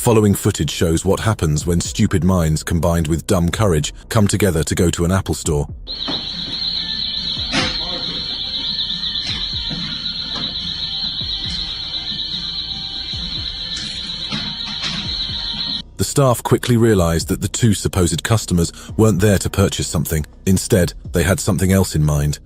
following footage shows what happens when stupid minds combined with dumb courage come together to go to an Apple store. The staff quickly realized that the two supposed customers weren't there to purchase something. Instead, they had something else in mind.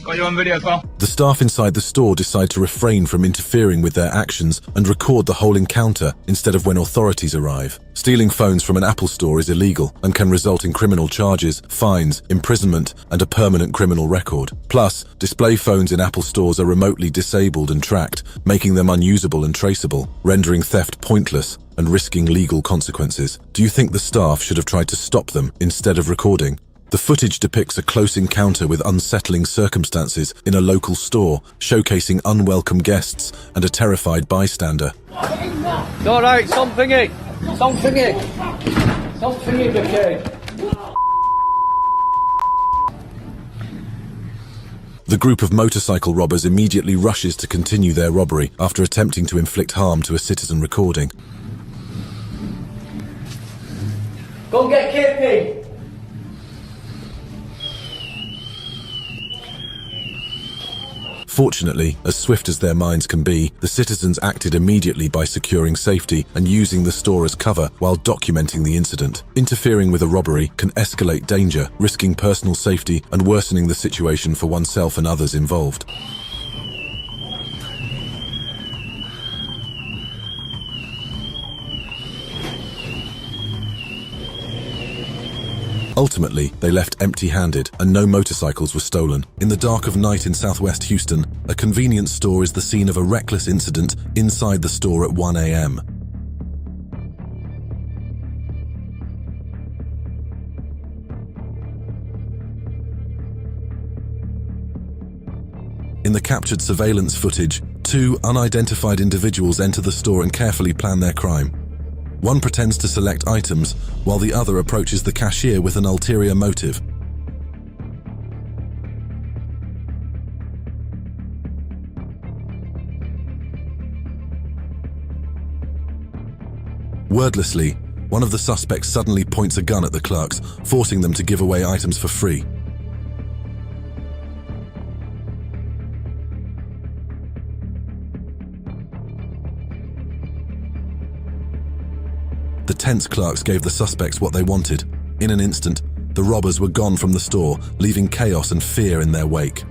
Got you on video as well. The staff inside the store decide to refrain from interfering with their actions and record the whole encounter instead of when authorities arrive. Stealing phones from an Apple store is illegal and can result in criminal charges, fines, imprisonment, and a permanent criminal record. Plus, display phones in Apple stores are remotely disabled and tracked, making them unusable and traceable, rendering theft pointless and risking legal consequences. Do you think the staff should have tried to stop them instead of recording? The footage depicts a close encounter with unsettling circumstances in a local store, showcasing unwelcome guests and a terrified bystander. Alright, something it, okay. The group of motorcycle robbers immediately rushes to continue their robbery after attempting to inflict harm to a citizen recording. Go get KP. Fortunately, as swift as their minds can be, the citizens acted immediately by securing safety and using the store as cover while documenting the incident. Interfering with a robbery can escalate danger, risking personal safety and worsening the situation for oneself and others involved. Ultimately, they left empty-handed and no motorcycles were stolen. In the dark of night in southwest Houston, a convenience store is the scene of a reckless incident inside the store at 1 a.m. In the captured surveillance footage, two unidentified individuals enter the store and carefully plan their crime. One pretends to select items, while the other approaches the cashier with an ulterior motive. Wordlessly, one of the suspects suddenly points a gun at the clerks, forcing them to give away items for free. The tense clerks gave the suspects what they wanted. In an instant, the robbers were gone from the store, leaving chaos and fear in their wake.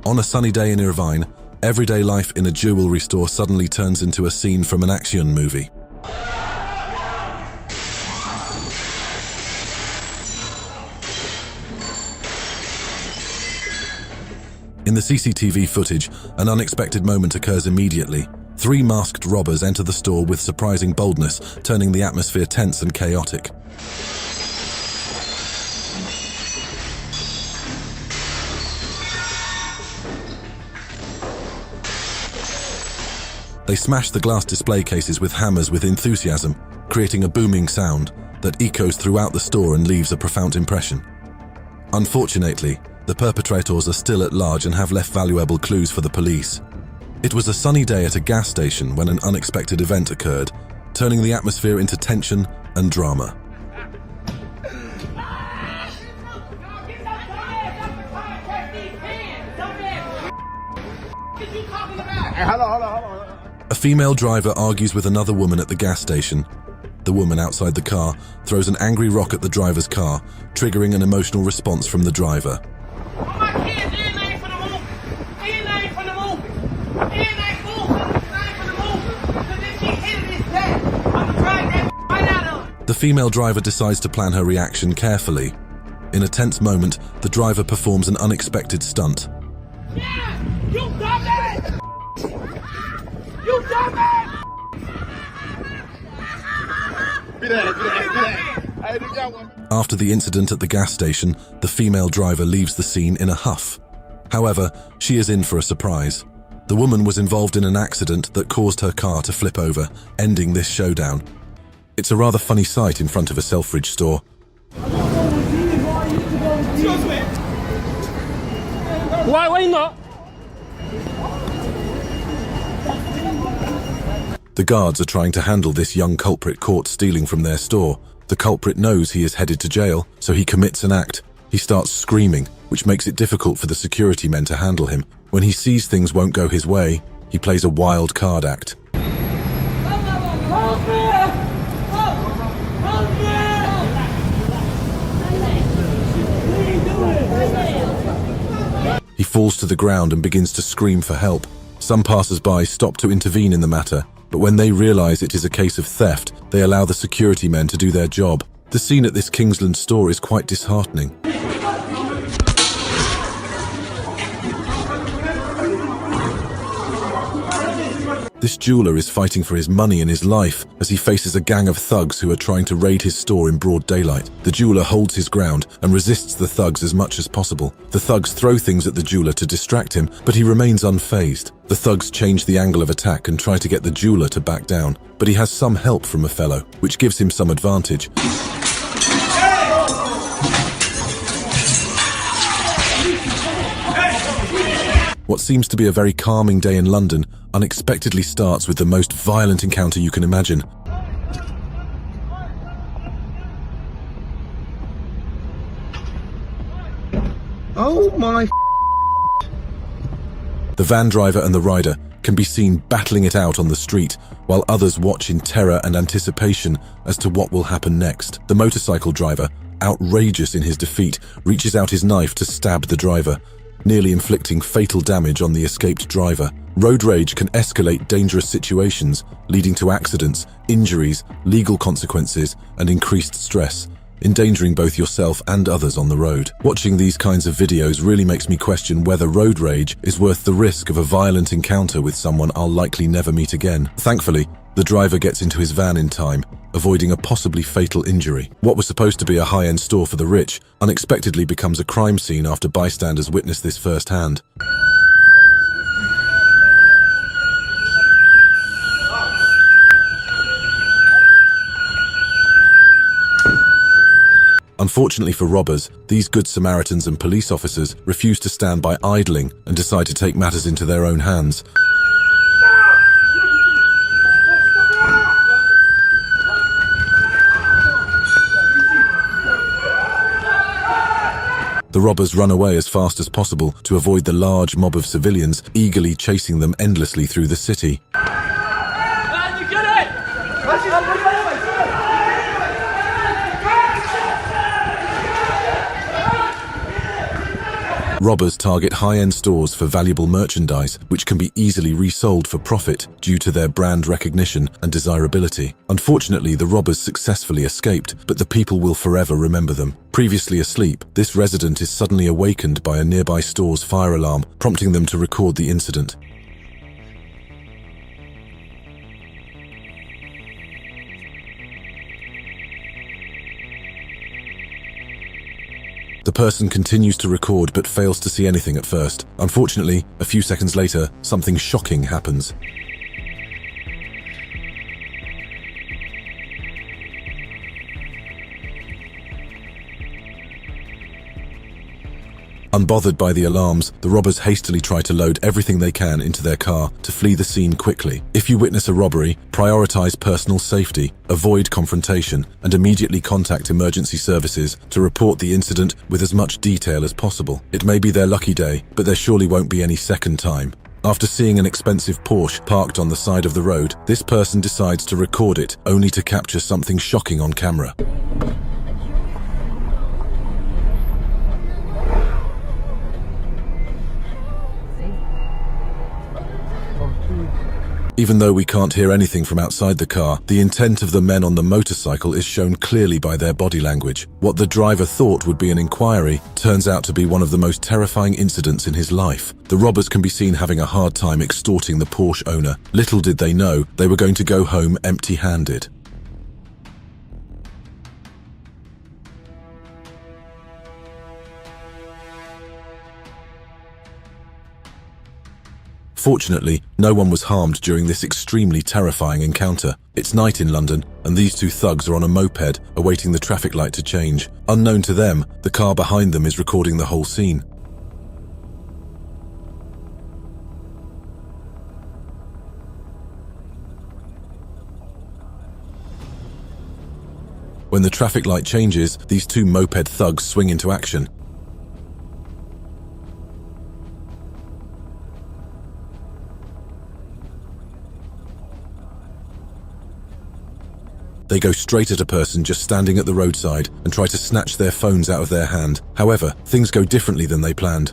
On a sunny day in Irvine, everyday life in a jewelry store suddenly turns into a scene from an action movie. In the CCTV footage, an unexpected moment occurs immediately. Three masked robbers enter the store with surprising boldness, turning the atmosphere tense and chaotic. They smash the glass display cases with hammers with enthusiasm, creating a booming sound that echoes throughout the store and leaves a profound impression. Unfortunately, the perpetrators are still at large and have left valuable clues for the police. It was a sunny day at a gas station when an unexpected event occurred, turning the atmosphere into tension and drama. A female driver argues with another woman at the gas station. The woman outside the car throws an angry rock at the driver's car, triggering an emotional response from the driver. The female driver decides to plan her reaction carefully. In a tense moment, the driver performs an unexpected stunt. Yeah! You dumbass! You dumbass! After the incident at the gas station, the female driver leaves the scene in a huff. However, she is in for a surprise. The woman was involved in an accident that caused her car to flip over, ending this showdown. It's a rather funny sight in front of a Selfridge store. Why not? The guards are trying to handle this young culprit caught stealing from their store. The culprit knows he is headed to jail, so he commits an act. He starts screaming, which makes it difficult for the security men to handle him. When he sees things won't go his way, he plays a wild card act. He falls to the ground and begins to scream for help. Some passers-by stop to intervene in the matter, but when they realize it is a case of theft, they allow the security men to do their job. The scene at this Kingsland store is quite disheartening. This jeweler is fighting for his money and his life as he faces a gang of thugs who are trying to raid his store in broad daylight. The jeweler holds his ground and resists the thugs as much as possible. The thugs throw things at the jeweler to distract him, but he remains unfazed. The thugs change the angle of attack and try to get the jeweler to back down, but he has some help from a fellow, which gives him some advantage. What seems to be a very calming day in London unexpectedly starts with the most violent encounter you can imagine. Oh my! The van driver and the rider can be seen battling it out on the street, while others watch in terror and anticipation as to what will happen next. The motorcycle driver, outrageous in his defeat, reaches out his knife to stab the driver, nearly inflicting fatal damage on the escaped driver. Road rage can escalate dangerous situations, leading to accidents, injuries, legal consequences, and increased stress, endangering both yourself and others on the road. Watching these kinds of videos really makes me question whether road rage is worth the risk of a violent encounter with someone I'll likely never meet again. Thankfully, the driver gets into his van in time, avoiding a possibly fatal injury. What was supposed to be a high-end store for the rich unexpectedly becomes a crime scene after bystanders witness this firsthand. Unfortunately for robbers, these good Samaritans and police officers refuse to stand by idling and decide to take matters into their own hands. The robbers run away as fast as possible to avoid the large mob of civilians eagerly chasing them endlessly through the city. Robbers target high-end stores for valuable merchandise, which can be easily resold for profit due to their brand recognition and desirability. Unfortunately, the robbers successfully escaped, but the people will forever remember them. Previously asleep, this resident is suddenly awakened by a nearby store's fire alarm, prompting them to record the incident. The person continues to record but fails to see anything at first. Unfortunately, a few seconds later, something shocking happens. Unbothered by the alarms, the robbers hastily try to load everything they can into their car to flee the scene quickly. If you witness a robbery, prioritize personal safety, avoid confrontation, and immediately contact emergency services to report the incident with as much detail as possible. It may be their lucky day, but there surely won't be any second time. After seeing an expensive Porsche parked on the side of the road, this person decides to record it, only to capture something shocking on camera. Even though we can't hear anything from outside the car, the intent of the men on the motorcycle is shown clearly by their body language. What the driver thought would be an inquiry turns out to be one of the most terrifying incidents in his life. The robbers can be seen having a hard time extorting the Porsche owner. Little did they know they were going to go home empty-handed. Fortunately, no one was harmed during this extremely terrifying encounter. It's night in London, and these two thugs are on a moped, awaiting the traffic light to change. Unknown to them, the car behind them is recording the whole scene. When the traffic light changes, these two moped thugs swing into action. They go straight at a person just standing at the roadside and try to snatch their phones out of their hand. However, things go differently than they planned.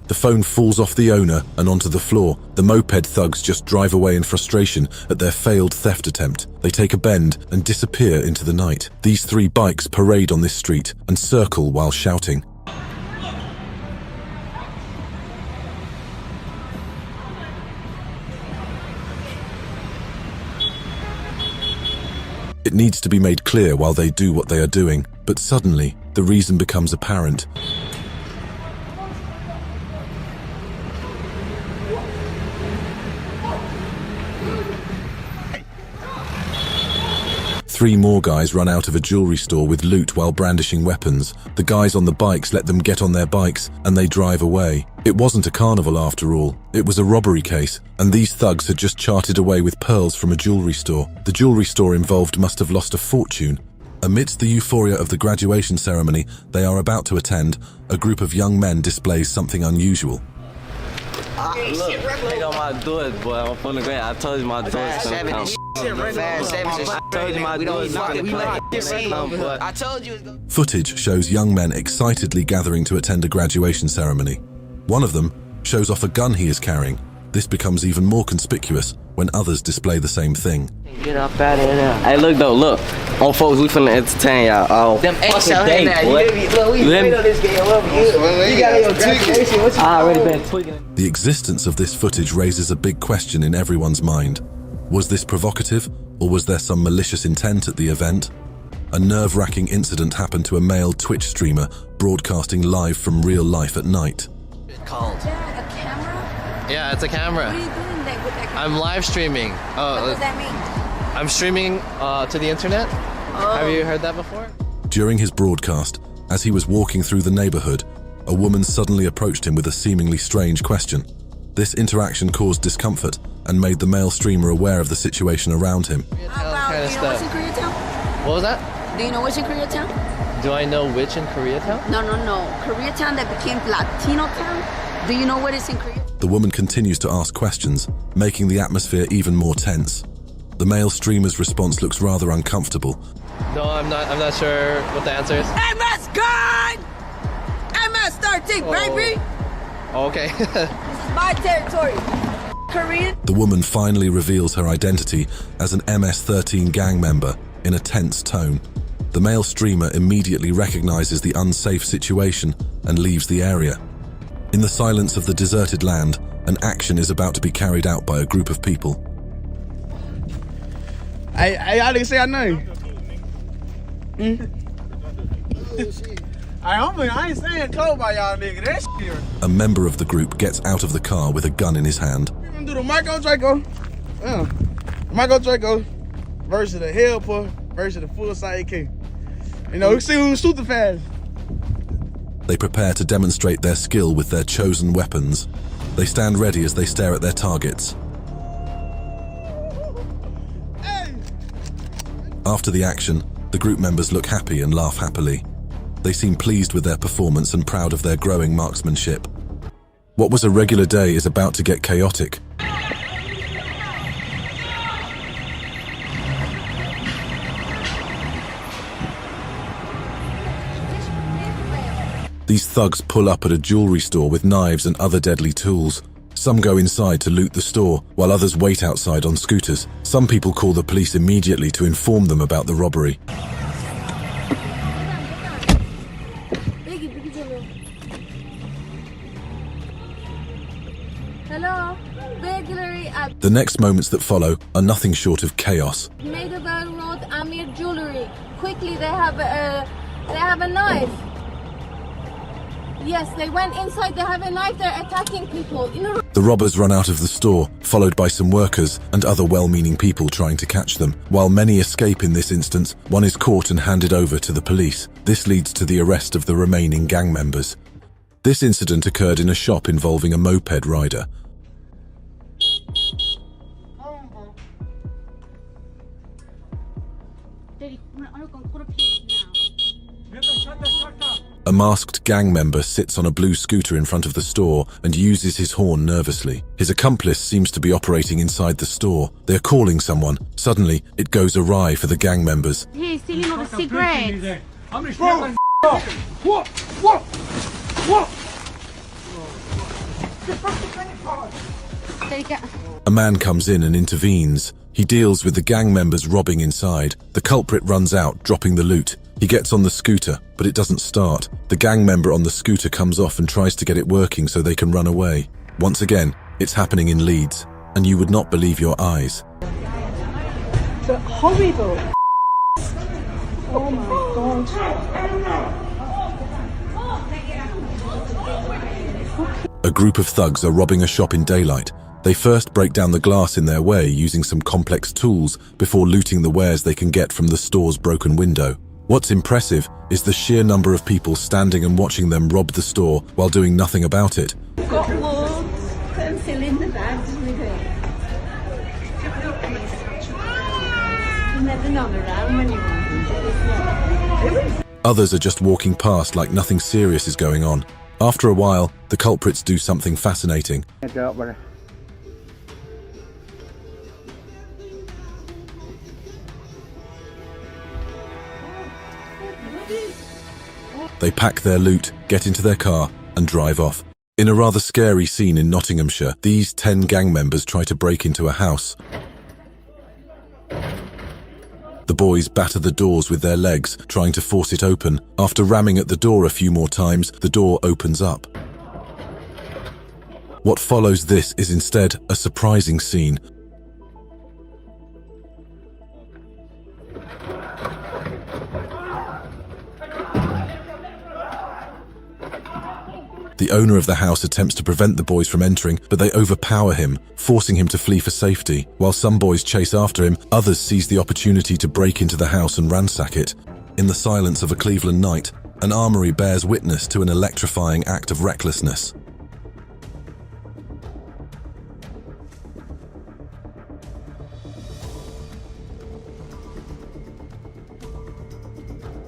The phone falls off the owner and onto the floor. The moped thugs just drive away in frustration at their failed theft attempt. They take a bend and disappear into the night. These three bikes parade on this street and circle while shouting. It needs to be made clear while they do what they are doing, but suddenly, the reason becomes apparent. Three more guys run out of a jewelry store with loot while brandishing weapons. The guys on the bikes let them get on their bikes and they drive away. It wasn't a carnival after all. It was a robbery case, and these thugs had just charted away with pearls from a jewelry store. The jewelry store involved must have lost a fortune. Amidst the euphoria of the graduation ceremony they are about to attend, a group of young men displays something unusual. Look, they got my doors, boy. I'm from the grade. I told you my doors gonna come. I told you my doors gonna come, boy. I told you. Footage shows young men excitedly gathering to attend a graduation ceremony. One of them shows off a gun he is carrying. This becomes even more conspicuous when others display the same thing. Get up out of here. Hey, look though, look. On folks, we finna entertain y'all all Them fucking day, boy. We wait on this game. You got your graduation. What's I already been tweaking. The existence of this footage raises a big question in everyone's mind. Was this provocative, or was there some malicious intent at the event? A nerve-wracking incident happened to a male Twitch streamer broadcasting live from real life at night. Called. Is that a camera? Yeah, it's a camera. What are you doing there with that camera? I'm live streaming. What does that mean? I'm streaming to the internet. Oh. Have you heard that before? During his broadcast, as he was walking through the neighborhood, a woman suddenly approached him with a seemingly strange question. This interaction caused discomfort and made the male streamer aware of the situation around him. How about, do you know what's in Koreatown? What was that? Do you know what's in Koreatown? Do I know which in Koreatown? No. Koreatown that became Latino town? Do you know what is in Korea? The woman continues to ask questions, making the atmosphere even more tense. The male streamer's response looks rather uncomfortable. No, I'm not sure what the answer is. MS God! MS-13, baby! Oh, okay. This is my territory. Korean? The woman finally reveals her identity as an MS-13 gang member in a tense tone. The male streamer immediately recognizes the unsafe situation and leaves the area. In the silence of the deserted land, an action is about to be carried out by a group of people. Hey, y'all niggas say I know you. I ain't saying cold by y'all nigga. That shit. A member of the group gets out of the car with a gun in his hand. We're gonna do the Micro Draco. Micro Draco versus the Helper versus the full size AK. You know, we see who's super fast. They prepare to demonstrate their skill with their chosen weapons. They stand ready as they stare at their targets. Hey. After the action, the group members look happy and laugh happily. They seem pleased with their performance and proud of their growing marksmanship. What was a regular day is about to get chaotic. These thugs pull up at a jewelry store with knives and other deadly tools. Some go inside to loot the store, while others wait outside on scooters. Some people call the police immediately to inform them about the robbery. Hello? Burglary at The next moments that follow are nothing short of chaos. Maidavale Road, Amir Jewelry. Quickly, they have a knife. Yes, they went inside, they have a knife, they're attacking people. The robbers run out of the store, followed by some workers and other well-meaning people trying to catch them. While many escape in this instance, one is caught and handed over to the police. This leads to the arrest of the remaining gang members. This incident occurred in a shop involving a moped rider. A masked gang member sits on a blue scooter in front of the store and uses his horn nervously. His accomplice seems to be operating inside the store. They're calling someone. Suddenly, it goes awry for the gang members. He's stealing all the cigarettes. A man comes in and intervenes. He deals with the gang members robbing inside. The culprit runs out, dropping the loot. He gets on the scooter, but it doesn't start. The gang member on the scooter comes off and tries to get it working so they can run away. Once again, it's happening in Leeds, and you would not believe your eyes. But horrible. Oh my God. A group of thugs are robbing a shop in daylight. They first break down the glass in their way using some complex tools before looting the wares they can get from the store's broken window. What's impressive is the sheer number of people standing and watching them rob the store while doing nothing about it. Got loads. Put them fill in the bags with it. You never know around when you want them. Others are just walking past like nothing serious is going on. After a while, the culprits do something fascinating. They pack their loot, get into their car, and drive off. In a rather scary scene in Nottinghamshire, these 10 gang members try to break into a house. The boys batter the doors with their legs, trying to force it open. After ramming at the door a few more times, the door opens up. What follows this is instead a surprising scene. The owner of the house attempts to prevent the boys from entering, but they overpower him, forcing him to flee for safety. While some boys chase after him, others seize the opportunity to break into the house and ransack it. In the silence of a Cleveland night, an armory bears witness to an electrifying act of recklessness.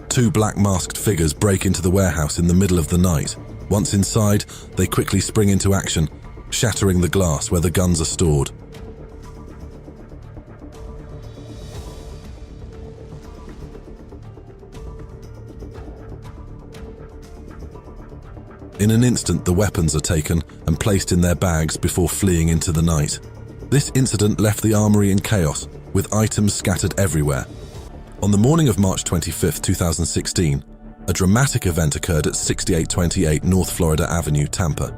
Two black masked figures break into the warehouse in the middle of the night. Once inside, they quickly spring into action, shattering the glass where the guns are stored. In an instant, the weapons are taken and placed in their bags before fleeing into the night. This incident left the armory in chaos, with items scattered everywhere. On the morning of March 25, 2016, a dramatic event occurred at 6828 North Florida Avenue, Tampa.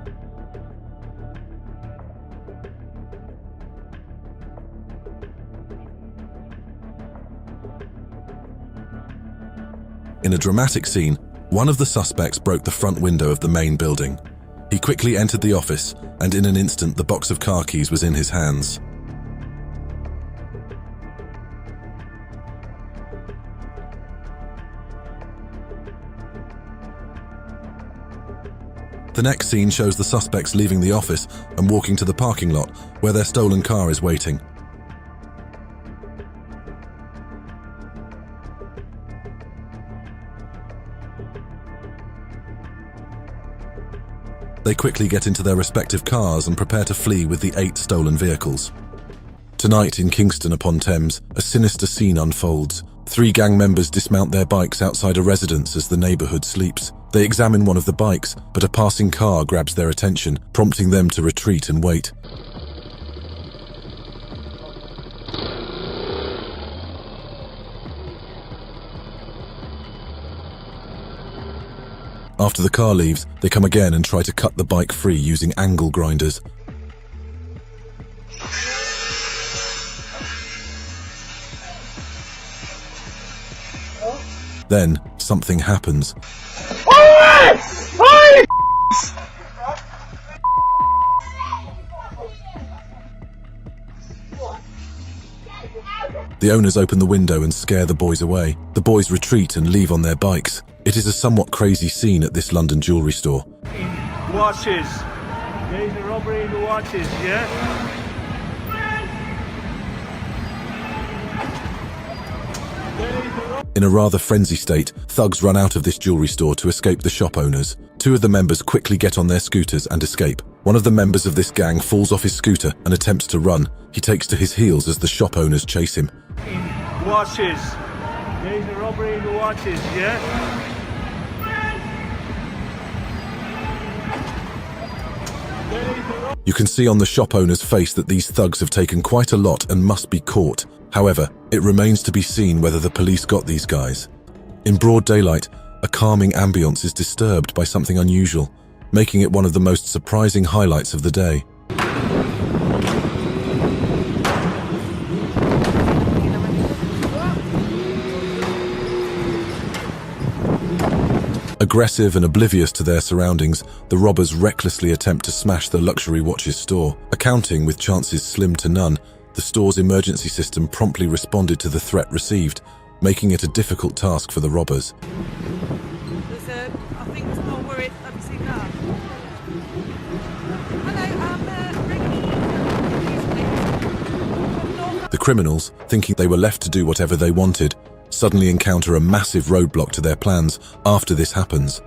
In a dramatic scene, one of the suspects broke the front window of the main building. He quickly entered the office, and in an instant the box of car keys was in his hands. The next scene shows the suspects leaving the office and walking to the parking lot, where their stolen car is waiting. They quickly get into their respective cars and prepare to flee with the 8 stolen vehicles. Tonight in Kingston upon Thames, a sinister scene unfolds. 3 gang members dismount their bikes outside a residence as the neighborhood sleeps. They examine one of the bikes, but a passing car grabs their attention, prompting them to retreat and wait. After the car leaves, they come again and try to cut the bike free using angle grinders. Then, something happens. The owners open the window and scare the boys away. The boys retreat and leave on their bikes. It is a somewhat crazy scene at this London jewellery store. watches. There's a robbery in the watches, yeah? In a rather frenzy state, thugs run out of this jewelry store to escape the shop owners. Two of the members quickly get on their scooters and escape. One of the members of this gang falls off his scooter and attempts to run. He takes to his heels as the shop owners chase him. In watches. There's a robbery in the watches, yeah? You can see on the shop owner's face that these thugs have taken quite a lot and must be caught. However, it remains to be seen whether the police got these guys. In broad daylight, a calming ambience is disturbed by something unusual, making it one of the most surprising highlights of the day. Aggressive and oblivious to their surroundings, the robbers recklessly attempt to smash the luxury watches store. Accounting with chances slim to none, the store's emergency system promptly responded to the threat received, making it a difficult task for the robbers. I think there's more worried. Let me see that. Hello, The criminals, thinking they were left to do whatever they wanted, suddenly encounter a massive roadblock to their plans after this happens.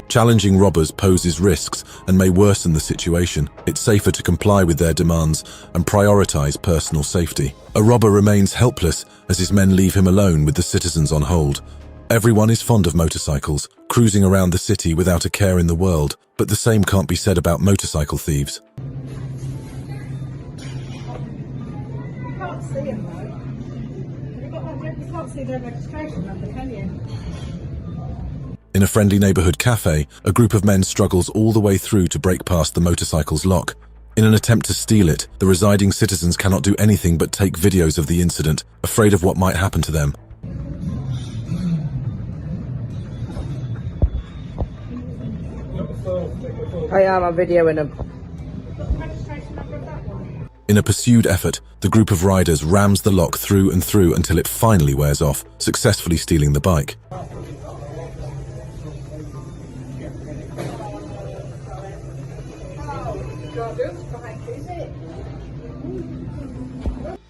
Challenging robbers poses risks and may worsen the situation. It's safer to comply with their demands and prioritize personal safety. A robber remains helpless as his men leave him alone with the citizens on hold. Everyone is fond of motorcycles, cruising around the city without a care in the world, but the same can't be said about motorcycle thieves. You can't see them though. You can't see their registration number, can you? In a friendly neighborhood cafe, a group of men struggles all the way through to break past the motorcycle's lock. In an attempt to steal it, the residing citizens cannot do anything but take videos of the incident, afraid of what might happen to them. I am videoing them. In a pursued effort, the group of riders rams the lock through and through until it finally wears off, successfully stealing the bike.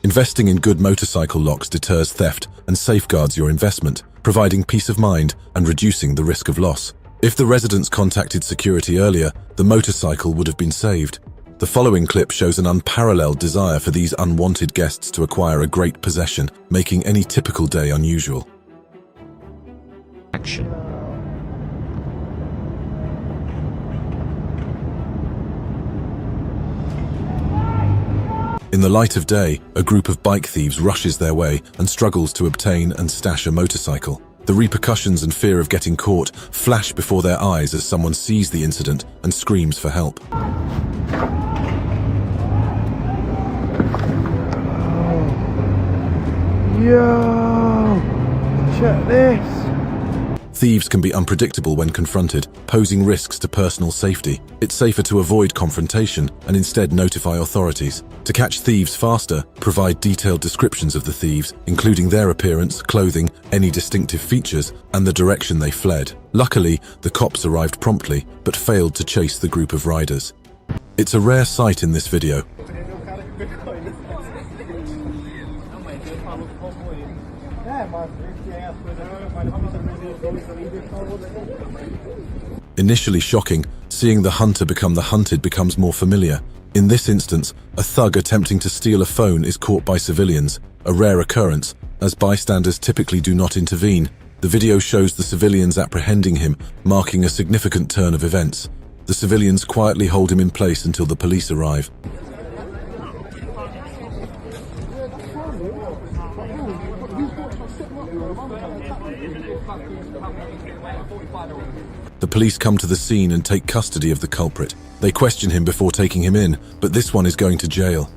Investing in good motorcycle locks deters theft and safeguards your investment, providing peace of mind and reducing the risk of loss. If the residents contacted security earlier, the motorcycle would have been saved. The following clip shows an unparalleled desire for these unwanted guests to acquire a great possession, making any typical day unusual. Action. In the light of day, a group of bike thieves rushes their way and struggles to obtain and stash a motorcycle. The repercussions and fear of getting caught flash before their eyes as someone sees the incident and screams for help. Yo! Check this! Thieves can be unpredictable when confronted, posing risks to personal safety. It's safer to avoid confrontation and instead notify authorities. To catch thieves faster, provide detailed descriptions of the thieves, including their appearance, clothing, any distinctive features, and the direction they fled. Luckily, the cops arrived promptly, but failed to chase the group of riders. It's a rare sight in this video. Initially shocking, seeing the hunter become the hunted becomes more familiar. In this instance, a thug attempting to steal a phone is caught by civilians, a rare occurrence, as bystanders typically do not intervene. The video shows the civilians apprehending him, marking a significant turn of events. The civilians quietly hold him in place until the police arrive. The police come to the scene and take custody of the culprit. They question him before taking him in, but this one is going to jail.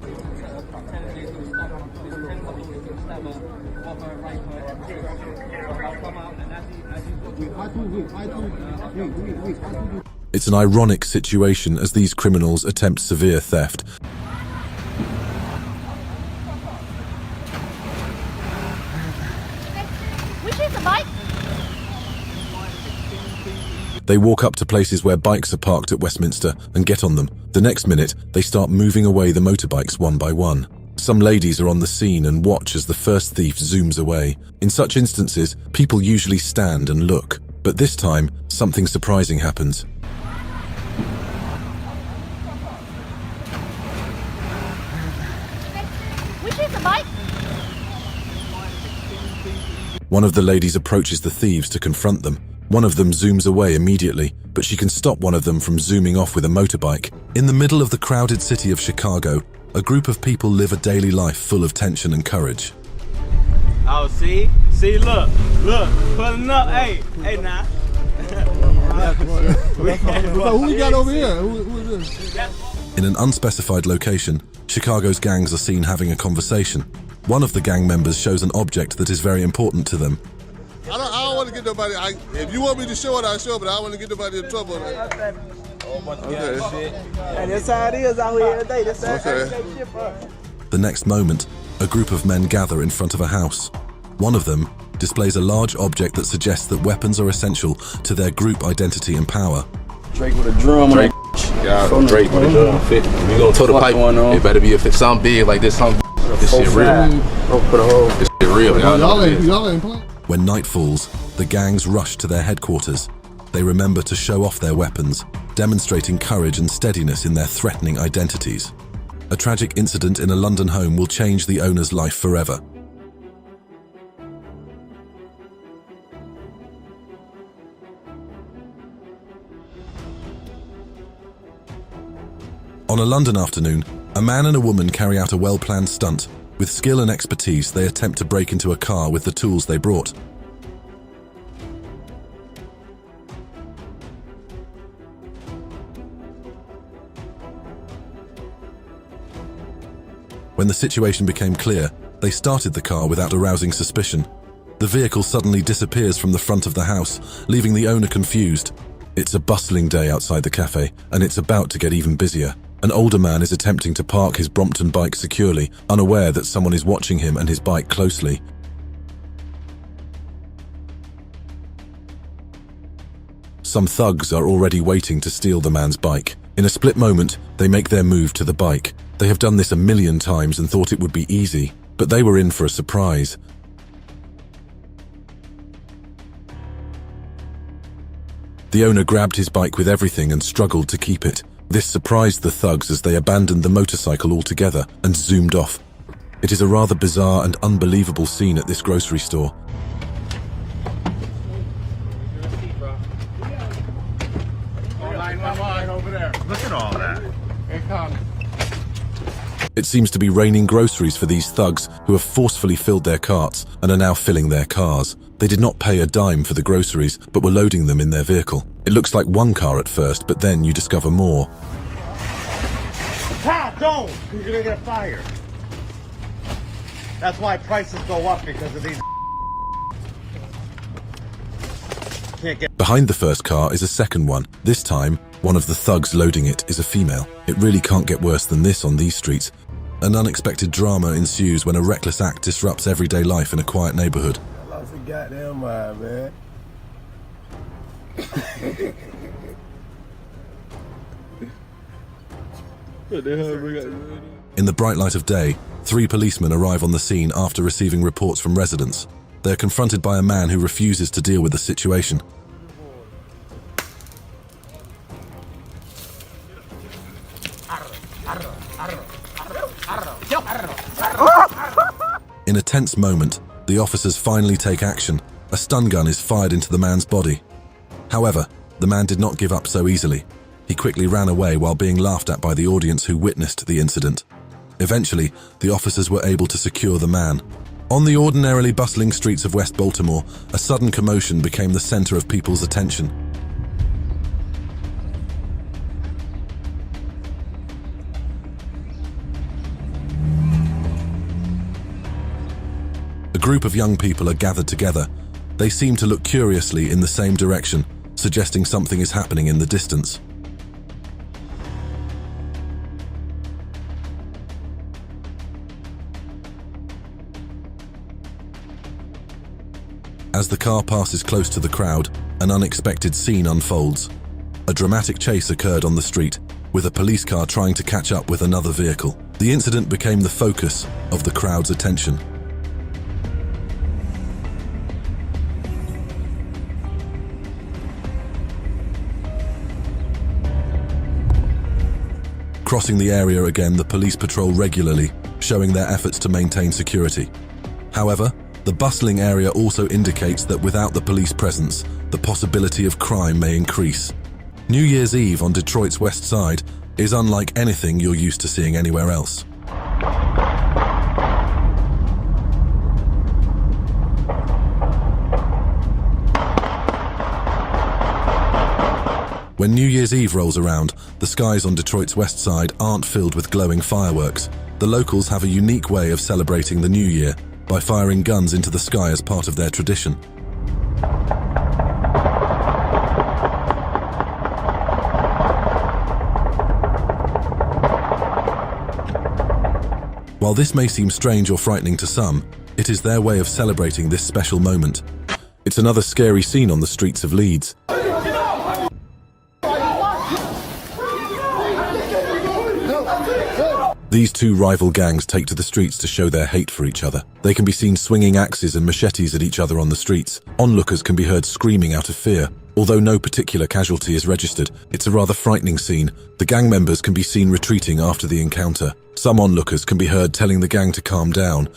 It's an ironic situation as these criminals attempt severe theft. They walk up to places where bikes are parked at Westminster and get on them. The next minute, they start moving away the motorbikes one by one. Some ladies are on the scene and watch as the first thief zooms away. In such instances, people usually stand and look. But this time, something surprising happens. Which is the bike? One of the ladies approaches the thieves to confront them. One of them zooms away immediately, but she can stop one of them from zooming off with a motorbike. In the middle of the crowded city of Chicago, a group of people live a daily life full of tension and courage. Oh, see, look, pulling up, hey now. Who we got over here? Who is this? In an unspecified location, Chicago's gangs are seen having a conversation. One of the gang members shows an object that is very important to them. I don't want to get nobody. If you want me to show it, I'll show it, but I don't want to get nobody in trouble. Okay. And that's how it is out here every day. That's how Okay. The next moment, a group of men gather in front of a house. One of them displays a large object that suggests that weapons are essential to their group identity and power. Drake with a drum. Drake, yeah, Drake with a drum. Fit. We gonna toe the pipe. It better be if something big like this. This shit real. This shit real. Y'all ain't playing. When night falls, the gangs rush to their headquarters. They remember to show off their weapons, demonstrating courage and steadiness in their threatening identities. A tragic incident in a London home will change the owner's life forever. On a London afternoon, a man and a woman carry out a well-planned stunt. With skill and expertise, they attempt to break into a car with the tools they brought. When the situation became clear, they started the car without arousing suspicion. The vehicle suddenly disappears from the front of the house, leaving the owner confused. It's a bustling day outside the cafe, and it's about to get even busier. An older man is attempting to park his Brompton bike securely, unaware that someone is watching him and his bike closely. Some thugs are already waiting to steal the man's bike. In a split moment, they make their move to the bike. They have done this a million times and thought it would be easy, but they were in for a surprise. The owner grabbed his bike with everything and struggled to keep it. This surprised the thugs as they abandoned the motorcycle altogether and zoomed off. It is a rather bizarre and unbelievable scene at this grocery store. Look at all that. It seems to be raining groceries for these thugs who have forcefully filled their carts and are now filling their cars. They did not pay a dime for the groceries, but were loading them in their vehicle. It looks like one car at first, but then you discover more. Don't! You're gonna get fired. That's why prices go up, because of these. Behind the first car is a second one. This time, one of the thugs loading it is a female. It really can't get worse than this on these streets. An unexpected drama ensues when a reckless act disrupts everyday life in a quiet neighborhood. I lost a goddamn mind, man. In the bright light of day, 3 policemen arrive on the scene after receiving reports from residents. They are confronted by a man who refuses to deal with the situation. In a tense moment, the officers finally take action. A stun gun is fired into the man's body. However, the man did not give up so easily. He quickly ran away while being laughed at by the audience who witnessed the incident. Eventually, the officers were able to secure the man. On the ordinarily bustling streets of West Baltimore, a sudden commotion became the center of people's attention. A group of young people are gathered together. They seem to look curiously in the same direction, suggesting something is happening in the distance. As the car passes close to the crowd, an unexpected scene unfolds. A dramatic chase occurred on the street, with a police car trying to catch up with another vehicle. The incident became the focus of the crowd's attention. Crossing the area again, the police patrol regularly, showing their efforts to maintain security. However, the bustling area also indicates that without the police presence, the possibility of crime may increase. New Year's Eve on Detroit's west side is unlike anything you're used to seeing anywhere else. When New Year's Eve rolls around, the skies on Detroit's west side aren't filled with glowing fireworks. The locals have a unique way of celebrating the new year by firing guns into the sky as part of their tradition. While this may seem strange or frightening to some, it is their way of celebrating this special moment. It's another scary scene on the streets of Leeds. These two rival gangs take to the streets to show their hate for each other. They can be seen swinging axes and machetes at each other on the streets. Onlookers can be heard screaming out of fear. Although no particular casualty is registered, it's a rather frightening scene. The gang members can be seen retreating after the encounter. Some onlookers can be heard telling the gang to calm down.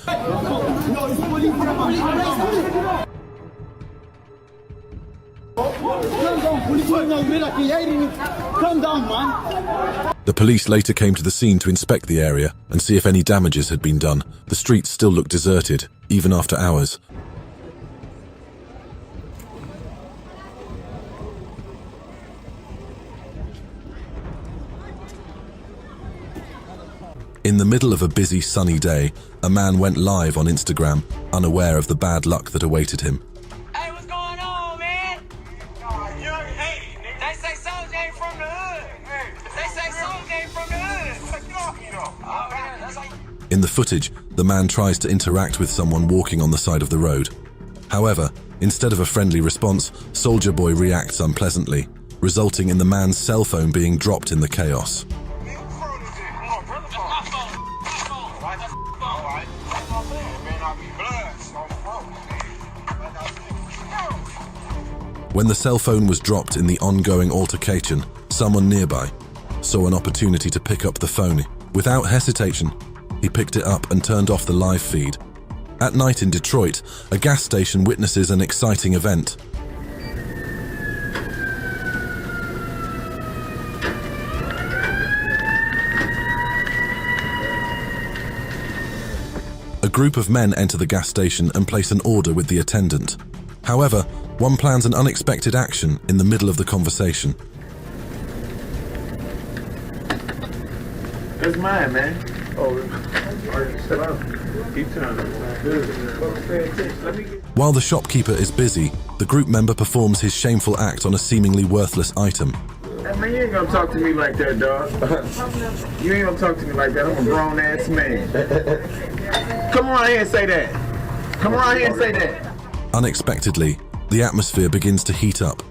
Calm down, man. The police later came to the scene to inspect the area and see if any damages had been done. The streets still looked deserted, even after hours. In the middle of a busy, sunny day, a man went live on Instagram, unaware of the bad luck that awaited him. Hey, what's going on, man? Hey, they say Soldier ain't from the hood. They say Soldier ain't from the hood. Oh, man, that's like... In the footage, the man tries to interact with someone walking on the side of the road. However, instead of a friendly response, Soldier Boy reacts unpleasantly, resulting in the man's cell phone being dropped in the chaos. When the cell phone was dropped in the ongoing altercation, someone nearby saw an opportunity to pick up the phone. Without hesitation, he picked it up and turned off the live feed. At night in Detroit, a gas station witnesses an exciting event. A group of men enter the gas station and place an order with the attendant. However, one plans an unexpected action in the middle of the conversation. That's mine, man. While the shopkeeper is busy, the group member performs his shameful act on a seemingly worthless item. Hey, man, you ain't gonna talk to me like that, dog. You ain't gonna talk to me like that. I'm a grown-ass man. Come around here and say that. Come around here and say that. Unexpectedly, the atmosphere begins to heat up,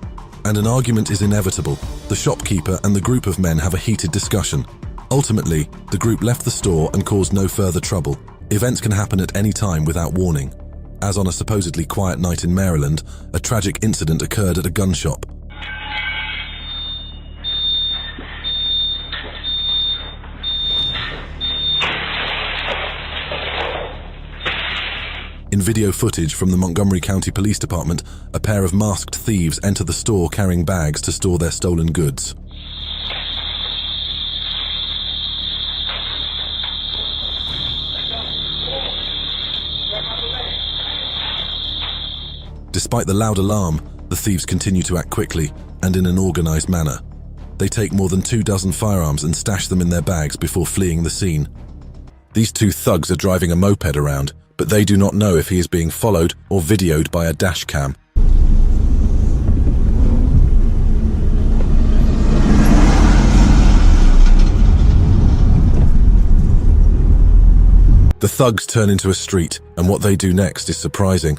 and an argument is inevitable. The shopkeeper and the group of men have a heated discussion. Ultimately, the group left the store and caused no further trouble. Events can happen at any time without warning. As on a supposedly quiet night in Maryland, a tragic incident occurred at a gun shop. In video footage from the Montgomery County Police Department, a pair of masked thieves enter the store carrying bags to store their stolen goods. Despite the loud alarm, the thieves continue to act quickly and in an organized manner. They take more than 24 firearms and stash them in their bags before fleeing the scene. These two thugs are driving a moped around, but they do not know if he is being followed or videoed by a dash cam. The thugs turn into a street, and what they do next is surprising.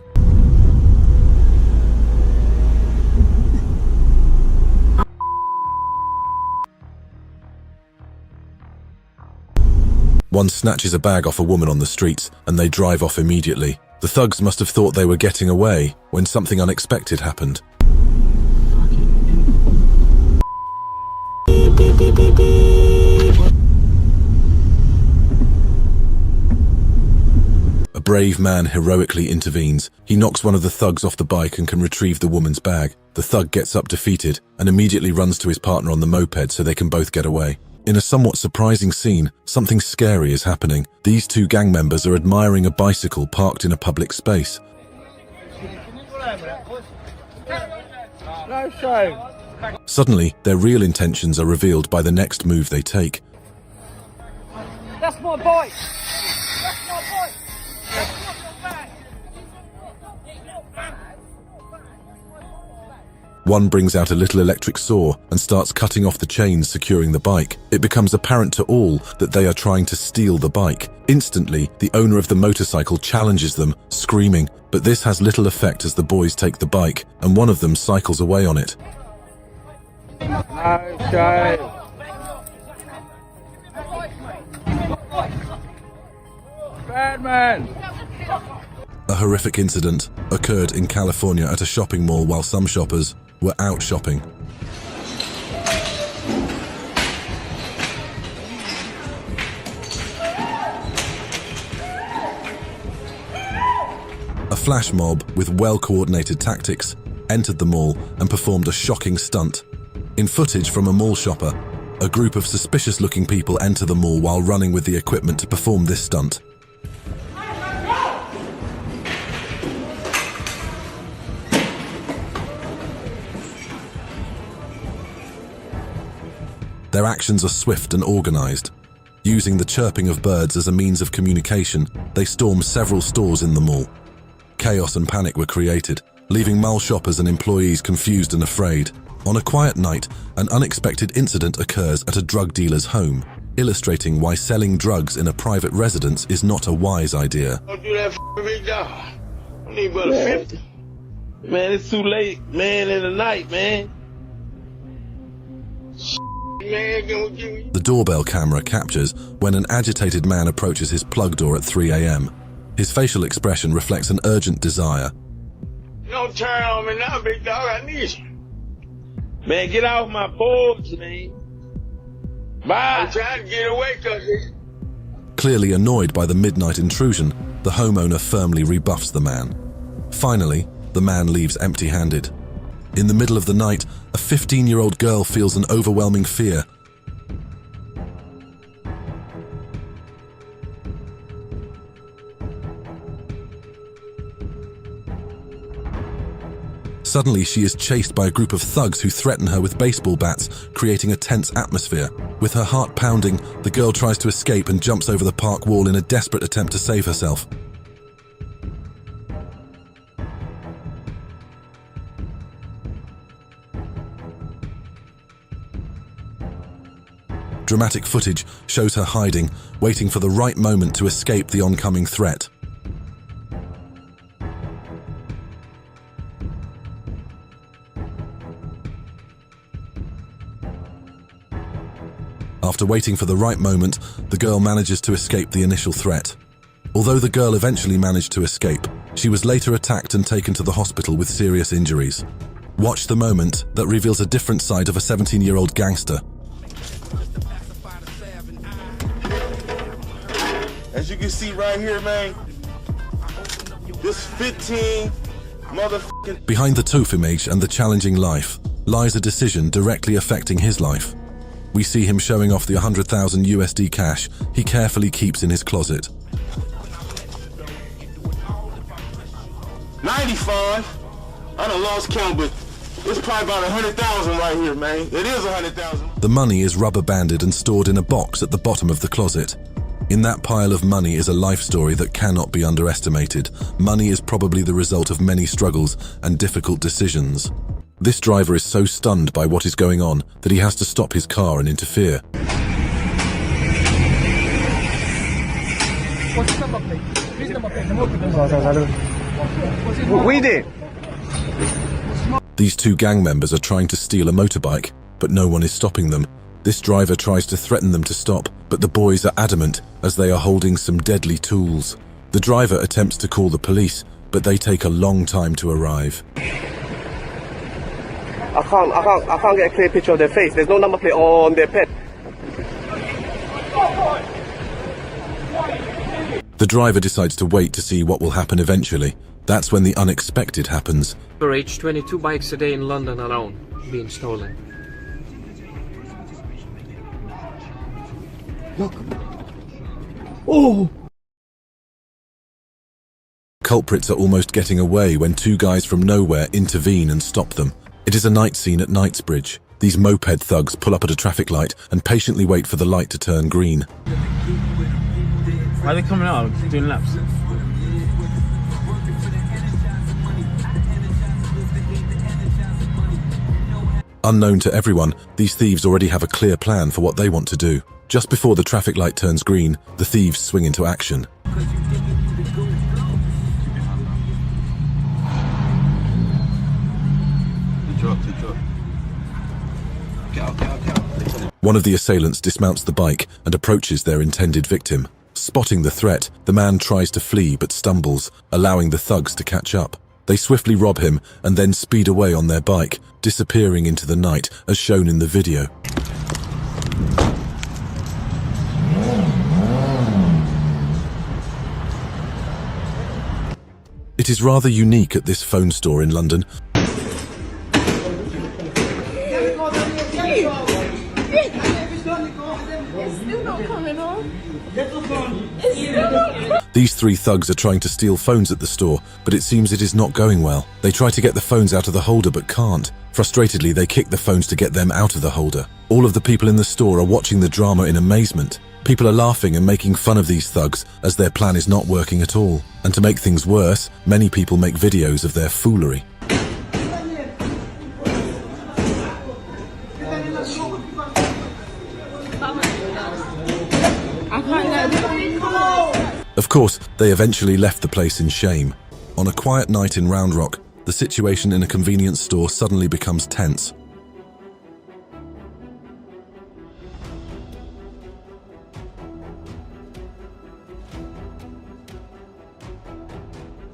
One snatches a bag off a woman on the streets and they drive off immediately. The thugs must have thought they were getting away when something unexpected happened. A brave man heroically intervenes. He knocks one of the thugs off the bike and can retrieve the woman's bag. The thug gets up defeated and immediately runs to his partner on the moped so they can both get away. In a somewhat surprising scene, something scary is happening. These two gang members are admiring a bicycle parked in a public space. No shame. Suddenly, their real intentions are revealed by the next move they take. That's my bike! That's my bike! One brings out a little electric saw and starts cutting off the chains securing the bike. It becomes apparent to all that they are trying to steal the bike. Instantly, the owner of the motorcycle challenges them, screaming, but this has little effect as the boys take the bike and one of them cycles away on it. No shame. Bad man. A horrific incident occurred in California at a shopping mall while some shoppers were out shopping. A flash mob with well-coordinated tactics entered the mall and performed a shocking stunt. In footage from a mall shopper, a group of suspicious-looking people enter the mall while running with the equipment to perform this stunt. Their actions are swift and organized. Using the chirping of birds as a means of communication, they storm several stores in the mall. Chaos and panic were created, leaving mall shoppers and employees confused and afraid. On a quiet night, an unexpected incident occurs at a drug dealer's home, illustrating why selling drugs in a private residence is not a wise idea. Don't do that for me, dog. I need about 50. Man, it's too late, man, in the night, man. The doorbell camera captures when an agitated man approaches his plug door at 3 a.m. His facial expression reflects an urgent desire. Don't turn on me now, big dog. I need you. Man, get off my porch, man. Bye. I'm trying to get away, cuz. Clearly annoyed by the midnight intrusion, the homeowner firmly rebuffs the man. Finally, the man leaves empty-handed. In the middle of the night, a 15-year-old girl feels an overwhelming fear. Suddenly, she is chased by a group of thugs who threaten her with baseball bats, creating a tense atmosphere. With her heart pounding, the girl tries to escape and jumps over the park wall in a desperate attempt to save herself. Dramatic footage shows her hiding, waiting for the right moment to escape the oncoming threat. After waiting for the right moment, the girl manages to escape the initial threat. Although the girl eventually managed to escape, she was later attacked and taken to the hospital with serious injuries. Watch the moment that reveals a different side of a 17-year-old gangster. As you can see right here, man, this 15 motherfucking... Behind the tooth image and the challenging life lies a decision directly affecting his life. We see him showing off the 100,000 USD cash he carefully keeps in his closet. 95? I done lost count, but it's probably about 100,000 right here, man. It is 100,000. The money is rubber banded and stored in a box at the bottom of the closet. In that pile of money is a life story that cannot be underestimated. Money is probably the result of many struggles and difficult decisions. This driver is so stunned by what is going on that he has to stop his car and interfere. We did. These two gang members are trying to steal a motorbike, but no one is stopping them. This driver tries to threaten them to stop, but the boys are adamant as they are holding some deadly tools. The driver attempts to call the police, but they take a long time to arrive. I can't get a clear picture of their face. There's no number plate on their pet. The driver decides to wait to see what will happen eventually. That's when the unexpected happens. Average 22 bikes a day in London alone being stolen. Look. Oh! Culprits are almost getting away when two guys from nowhere intervene and stop them. It is a night scene at Knightsbridge. These moped thugs pull up at a traffic light and patiently wait for the light to turn green. Why are they coming out? Doing laps? Unknown to everyone, these thieves already have a clear plan for what they want to do. Just before the traffic light turns green, the thieves swing into action. One of the assailants dismounts the bike and approaches their intended victim. Spotting the threat, the man tries to flee but stumbles, allowing the thugs to catch up. They swiftly rob him and then speed away on their bike, disappearing into the night as shown in the video. It is rather unique at this phone store in London. These three thugs are trying to steal phones at the store, but it seems it is not going well. They try to get the phones out of the holder but can't. Frustratedly, they kick the phones to get them out of the holder. All of the people in the store are watching the drama in amazement. People are laughing and making fun of these thugs as their plan is not working at all. And to make things worse, many people make videos of their foolery. Of course, they eventually left the place in shame. On a quiet night in Round Rock, the situation in a convenience store suddenly becomes tense.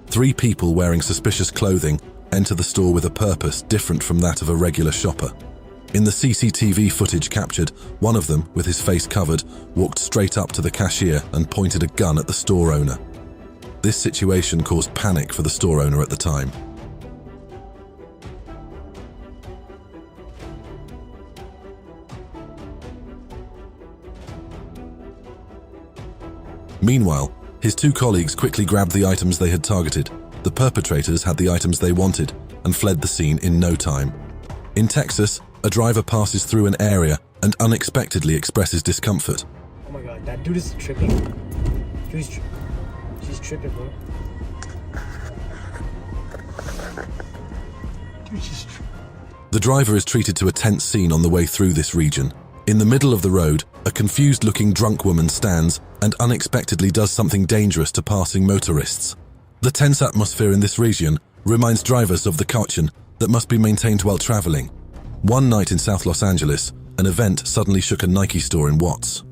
Three people wearing suspicious clothing enter the store with a purpose different from that of a regular shopper. In the CCTV footage captured, one of them, with his face covered, walked straight up to the cashier and pointed a gun at the store owner. This situation caused panic for the store owner at the time. Meanwhile, his two colleagues quickly grabbed the items they had targeted. The perpetrators had the items they wanted and fled the scene in no time. In Texas, a driver passes through an area and unexpectedly expresses discomfort. Oh my god, that dude is tripping. She's tripping, bro. The driver is treated to a tense scene on the way through this region. In the middle of the road, a confused-looking drunk woman stands and unexpectedly does something dangerous to passing motorists. The tense atmosphere in this region reminds drivers of the caution that must be maintained while traveling. One night in South Los Angeles, an event suddenly shook a Nike store in Watts.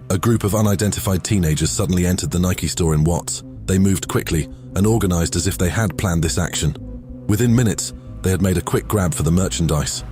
A group of unidentified teenagers suddenly entered the Nike store in Watts. They moved quickly and organized as if they had planned this action. Within minutes, they had made a quick grab for the merchandise.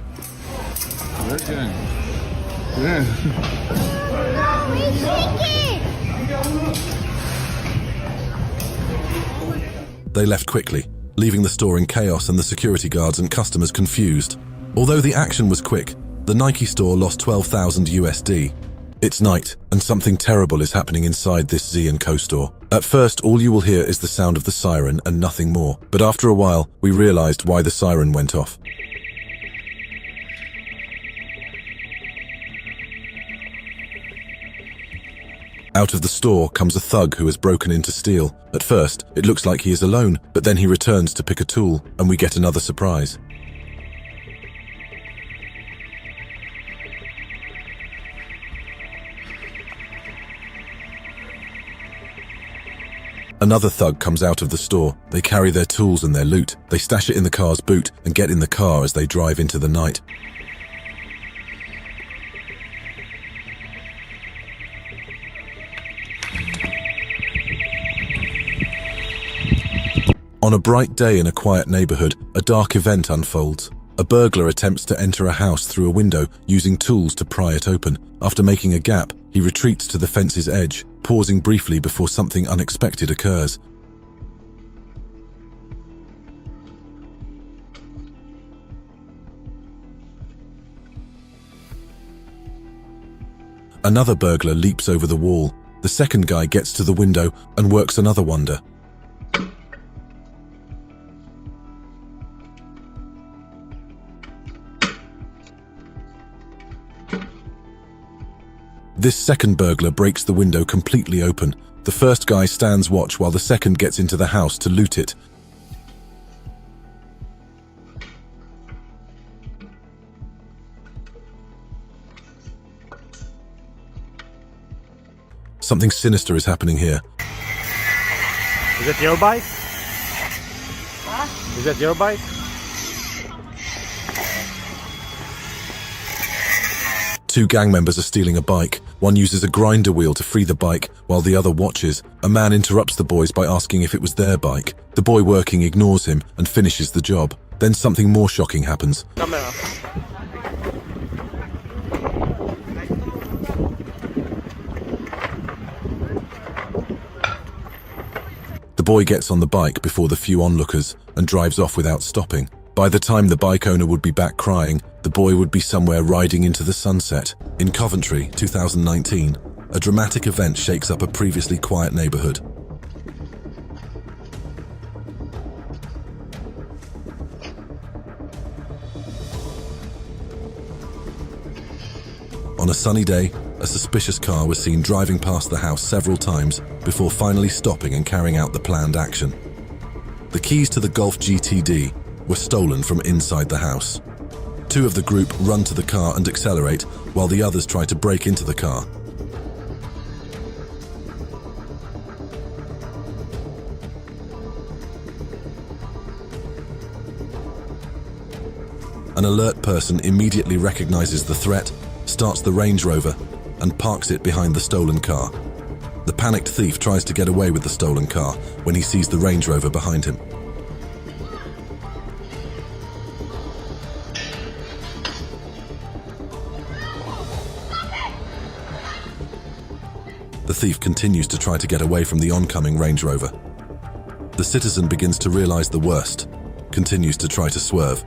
They left quickly, leaving the store in chaos and the security guards and customers confused. Although the action was quick, the Nike store lost 12,000 USD. It's night, and something terrible is happening inside this Z&Co store. At first, all you will hear is the sound of the siren and nothing more. But after a while, we realized why the siren went off. Out of the store comes a thug who has broken in to steal. At first, it looks like he is alone, but then he returns to pick a tool, and we get another surprise. Another thug comes out of the store. They carry their tools and their loot. They stash it in the car's boot and get in the car as they drive into the night. On a bright day in a quiet neighborhood, a dark event unfolds. A burglar attempts to enter a house through a window using tools to pry it open. After making a gap, he retreats to the fence's edge, pausing briefly before something unexpected occurs. Another burglar leaps over the wall. The second guy gets to the window and works another wonder. This second burglar breaks the window completely open. The first guy stands watch while the second gets into the house to loot it. Something sinister is happening here. Is that your bike? Is that your bike? Two gang members are stealing a bike. One uses a grinder wheel to free the bike, while the other watches. A man interrupts the boys by asking if it was their bike. The boy working ignores him and finishes the job. Then something more shocking happens. Camera. The boy gets on the bike before the few onlookers and drives off without stopping. By the time the bike owner would be back crying, the boy would be somewhere riding into the sunset. In Coventry, 2019, a dramatic event shakes up a previously quiet neighborhood. On a sunny day, a suspicious car was seen driving past the house several times before finally stopping and carrying out the planned action. The keys to the Golf GTD were stolen from inside the house. Two of the group run to the car and accelerate, while the others try to break into the car. An alert person immediately recognizes the threat, starts the Range Rover, and parks it behind the stolen car. The panicked thief tries to get away with the stolen car when he sees the Range Rover behind him. The thief continues to try to get away from the oncoming Range Rover. The citizen begins to realize the worst, continues to try to swerve,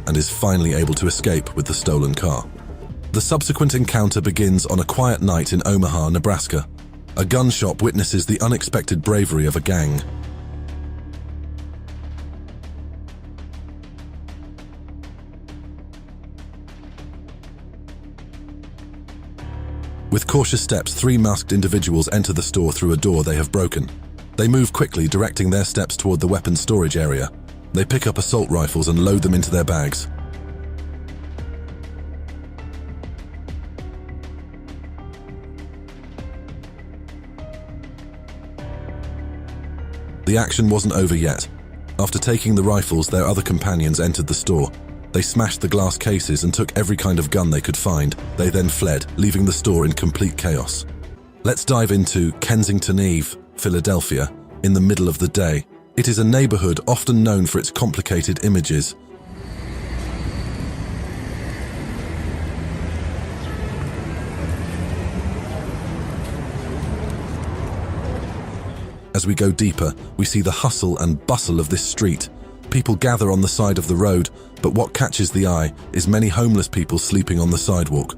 and is finally able to escape with the stolen car. The subsequent encounter begins on a quiet night in Omaha, Nebraska. A gun shop witnesses the unexpected bravery of a gang. With cautious steps, three masked individuals enter the store through a door they have broken. They move quickly, directing their steps toward the weapons storage area. They pick up assault rifles and load them into their bags. The action wasn't over yet. After taking the rifles, their other companions entered the store. They smashed the glass cases and took every kind of gun they could find. They then fled, leaving the store in complete chaos. Let's dive into Kensington Eve, Philadelphia, in the middle of the day. It is a neighborhood often known for its complicated images. As we go deeper, we see the hustle and bustle of this street. People gather on the side of the road, but what catches the eye is many homeless people sleeping on the sidewalk.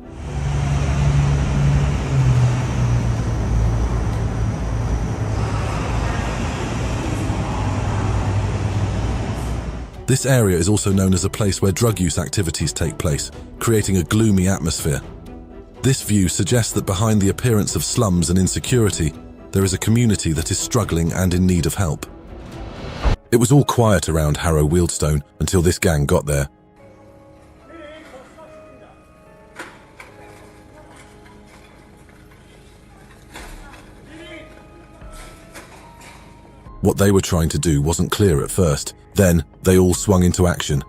This area is also known as a place where drug use activities take place, creating a gloomy atmosphere. This view suggests that behind the appearance of slums and insecurity, there is a community that is struggling and in need of help. It was all quiet around Harrow Wealdstone until this gang got there. What they were trying to do wasn't clear at first. Then, they all swung into action.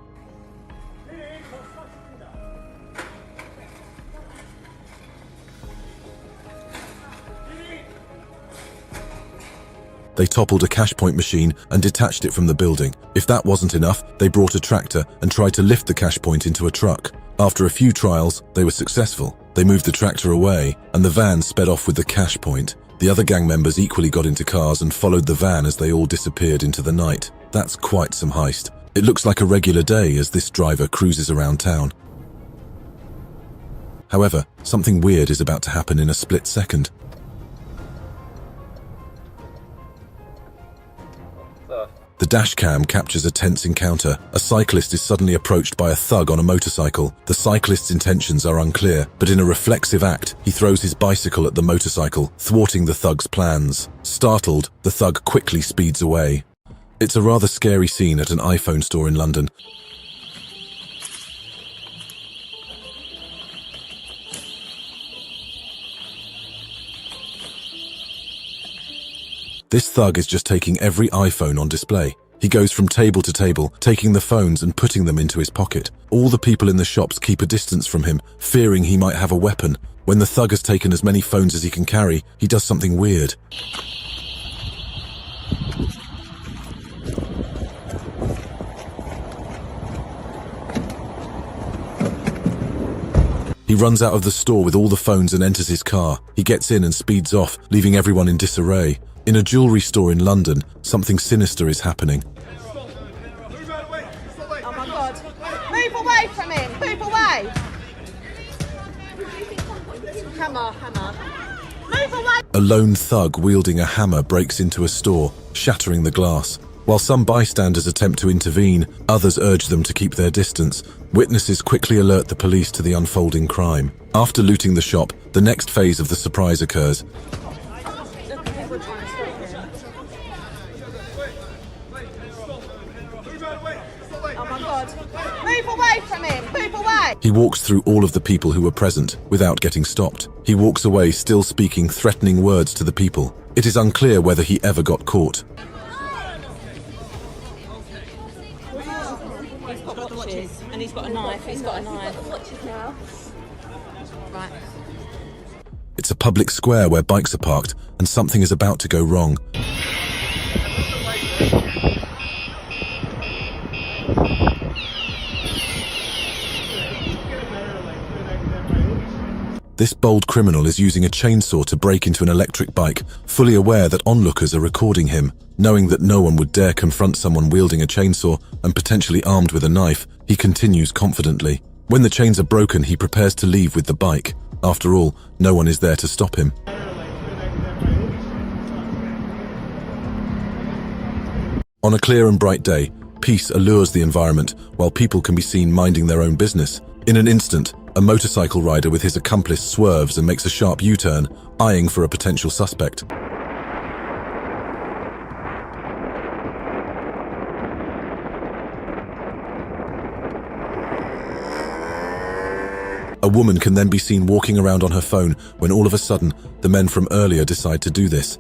They toppled a cash point machine and detached it from the building. If that wasn't enough, they brought a tractor and tried to lift the cash point into a truck. After a few trials, they were successful. They moved the tractor away, and the van sped off with the cash point. The other gang members equally got into cars and followed the van as they all disappeared into the night. That's quite some heist. It looks like a regular day as this driver cruises around town. However, something weird is about to happen in a split second. The dashcam captures a tense encounter. A cyclist is suddenly approached by a thug on a motorcycle. The cyclist's intentions are unclear, but in a reflexive act, he throws his bicycle at the motorcycle, thwarting the thug's plans. Startled, the thug quickly speeds away. It's a rather scary scene at an iPhone store in London. This thug is just taking every iPhone on display. He goes from table to table, taking the phones and putting them into his pocket. All the people in the shops keep a distance from him, fearing he might have a weapon. When the thug has taken as many phones as he can carry, he does something weird. He runs out of the store with all the phones and enters his car. He gets in and speeds off, leaving everyone in disarray. In a jewelry store in London, something sinister is happening. Oh my God. Move away from him. Move away. Hammer. Move away. A lone thug wielding a hammer breaks into a store, shattering the glass. While some bystanders attempt to intervene, others urge them to keep their distance. Witnesses quickly alert the police to the unfolding crime. After looting the shop, the next phase of the surprise occurs. Move away from him! Move away! He walks through all of the people who were present without getting stopped. He walks away still speaking threatening words to the people. It is unclear whether he ever got caught. He's got watches and he's got a knife. He's got a knife. Watches now. Right. It's a public square where bikes are parked and something is about to go wrong. This bold criminal is using a chainsaw to break into an electric bike, fully aware that onlookers are recording him. Knowing that no one would dare confront someone wielding a chainsaw and potentially armed with a knife, he continues confidently. When the chains are broken, he prepares to leave with the bike. After all, no one is there to stop him. On a clear and bright day, peace allures the environment while people can be seen minding their own business. In an instant, a motorcycle rider with his accomplice swerves and makes a sharp U-turn, eyeing for a potential suspect. A woman can then be seen walking around on her phone when all of a sudden, the men from earlier decide to do this.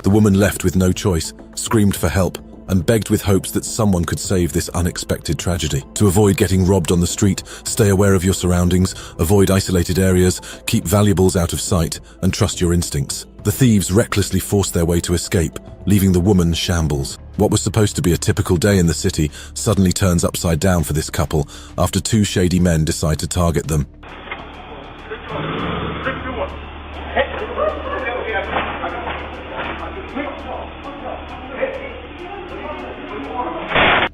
The woman left with no choice, screamed for help, and begged with hopes that someone could save this unexpected tragedy. To avoid getting robbed on the street, stay aware of your surroundings, avoid isolated areas, keep valuables out of sight, and trust your instincts. The thieves recklessly forced their way to escape, leaving the woman shambles. What was supposed to be a typical day in the city suddenly turns upside down for this couple after two shady men decide to target them.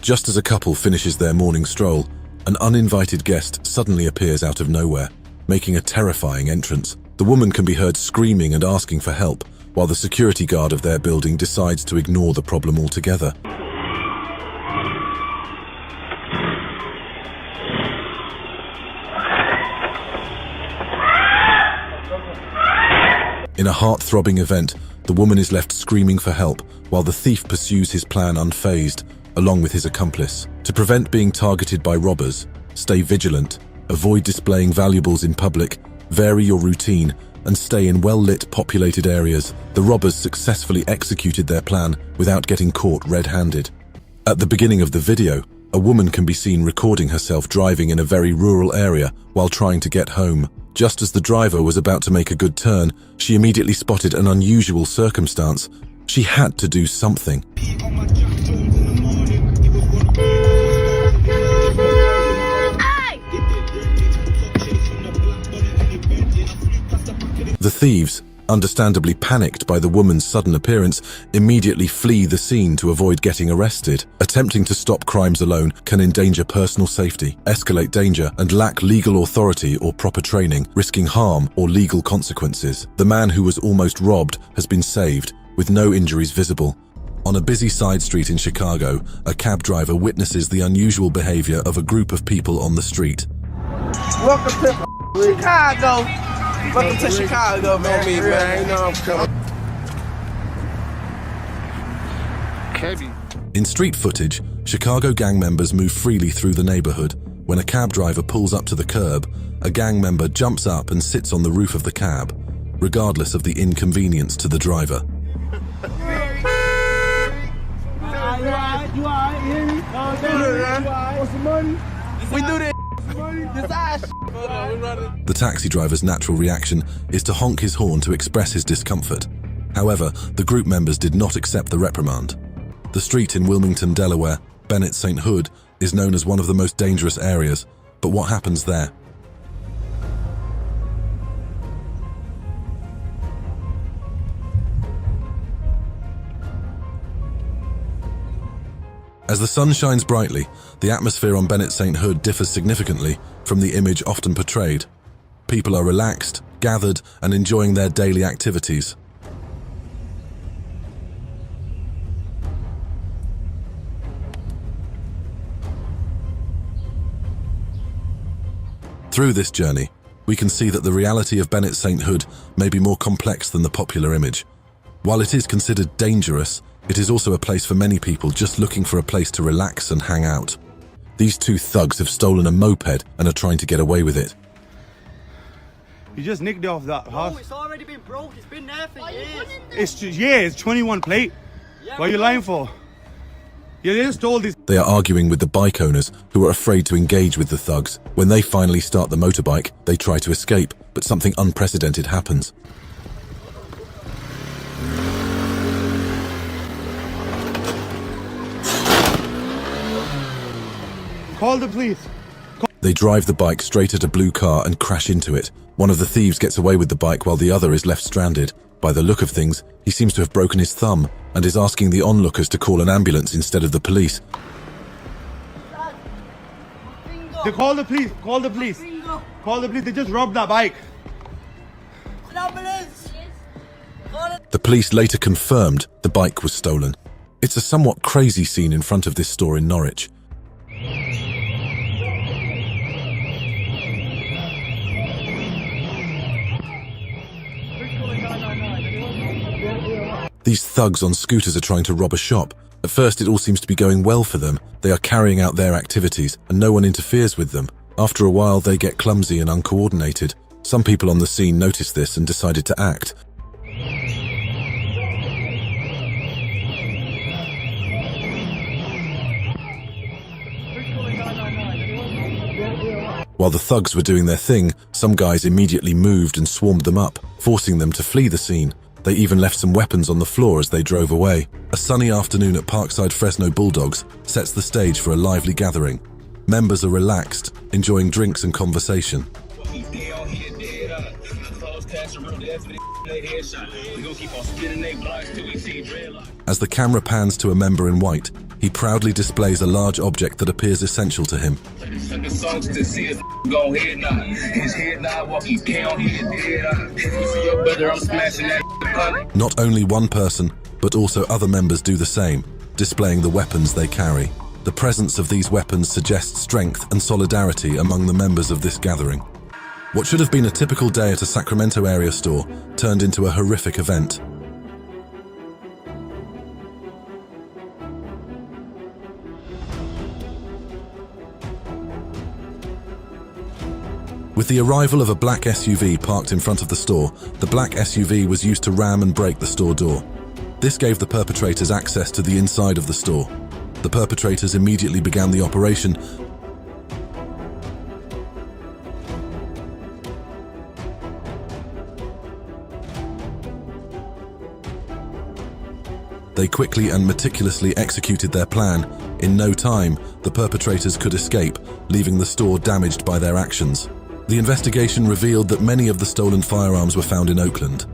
Just as a couple finishes their morning stroll, an uninvited guest suddenly appears out of nowhere, making a terrifying entrance. The woman can be heard screaming and asking for help, while the security guard of their building decides to ignore the problem altogether. In a heart-throbbing event, the woman is left screaming for help, while the thief pursues his plan unfazed, along with his accomplice. To prevent being targeted by robbers, Stay vigilant, avoid displaying valuables in public, vary your routine, and stay in well-lit, populated areas. The robbers successfully executed their plan without getting caught red-handed. At the beginning of the video, a woman can be seen recording herself driving in a very rural area while trying to get home. Just as the driver was about to make a good turn, she immediately spotted an unusual circumstance. She had to do something. The thieves, understandably panicked by the woman's sudden appearance, immediately flee the scene to avoid getting arrested. Attempting to stop crimes alone can endanger personal safety, escalate danger, and lack legal authority or proper training, risking harm or legal consequences. The man who was almost robbed has been saved, with no injuries visible. On a busy side street in Chicago, a cab driver witnesses the unusual behavior of a group of people on the street. Welcome to Chicago. Welcome to Chicago, man. You know I'm coming. In street footage, Chicago gang members move freely through the neighborhood. When a cab driver pulls up to the curb, a gang member jumps up and sits on the roof of the cab, regardless of the inconvenience to the driver. We do this. The taxi driver's natural reaction is to honk his horn to express his discomfort. However, the group members did not accept the reprimand. The street in Wilmington, Delaware, Bennett St. Hood, is known as one of the most dangerous areas. But what happens there? As the sun shines brightly, the atmosphere on Bennett St. Hood differs significantly from the image often portrayed. People are relaxed, gathered, and enjoying their daily activities. Through this journey, we can see that the reality of Bennett St. Hood may be more complex than the popular image. While it is considered dangerous, it is also a place for many people just looking for a place to relax and hang out. These two thugs have stolen a moped and are trying to get away with it. You just nicked it off that house. Oh, it's already been broke. It's been there for years. It's 21 plate. Yeah, what are you lying for? Yeah, they just stole this. They are arguing with the bike owners, who are afraid to engage with the thugs. When they finally start the motorbike, they try to escape, but something unprecedented happens. Call the police. They drive the bike straight at a blue car and crash into it. One of the thieves gets away with the bike while the other is left stranded. By the look of things, he seems to have broken his thumb and is asking the onlookers to call an ambulance instead of the police. They call the police. Call the police. Call the police. They just robbed that bike. The police later confirmed the bike was stolen. It's a somewhat crazy scene in front of this store in Norwich. These thugs on scooters are trying to rob a shop. At first, it all seems to be going well for them. They are carrying out their activities, and no one interferes with them. After a while, they get clumsy and uncoordinated. Some people on the scene noticed this and decided to act. While the thugs were doing their thing, some guys immediately moved and swarmed them up, forcing them to flee the scene. They even left some weapons on the floor as they drove away. A sunny afternoon at Parkside Fresno Bulldogs sets the stage for a lively gathering. Members are relaxed, enjoying drinks and conversation. As the camera pans to a member in white, he proudly displays a large object that appears essential to him. Not only one person, but also other members do the same, displaying the weapons they carry. The presence of these weapons suggests strength and solidarity among the members of this gathering. What should have been a typical day at a Sacramento area store turned into a horrific event. With the arrival of a black SUV parked in front of the store, the black SUV was used to ram and break the store door. This gave the perpetrators access to the inside of the store. The perpetrators immediately began the operation. They quickly and meticulously executed their plan. In no time, the perpetrators could escape, leaving the store damaged by their actions. The investigation revealed that many of the stolen firearms were found in Oakland.